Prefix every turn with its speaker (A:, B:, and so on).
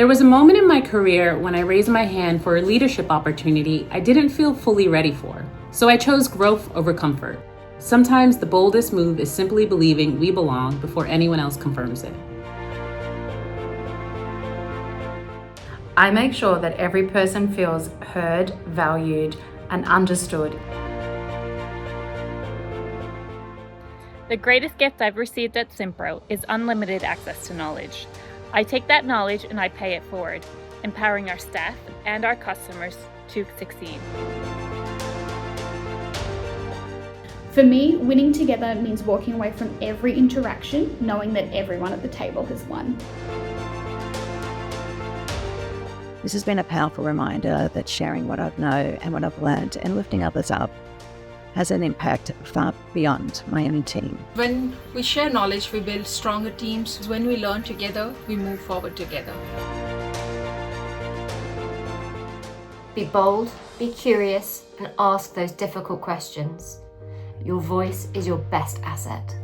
A: There was a moment in my career when I raised my hand for a leadership opportunity I didn't feel fully ready for. So I chose growth over comfort. Sometimes the boldest move is simply believing we belong before anyone else confirms it.
B: I make sure that every person feels heard, valued, and understood.
C: The greatest gift I've received at Simpro is unlimited access to knowledge. I take that knowledge and I pay it forward, empowering our staff and our customers to succeed.
D: For me, winning together means walking away from every interaction knowing that everyone at the table has won.
E: This has been a powerful reminder that sharing what I know and what I've learned and lifting others up has an impact far beyond my own team.
F: When we share knowledge, we build stronger teams. When we learn together, we move forward together.
G: Be bold, be curious, and ask those difficult questions. Your voice is your best asset.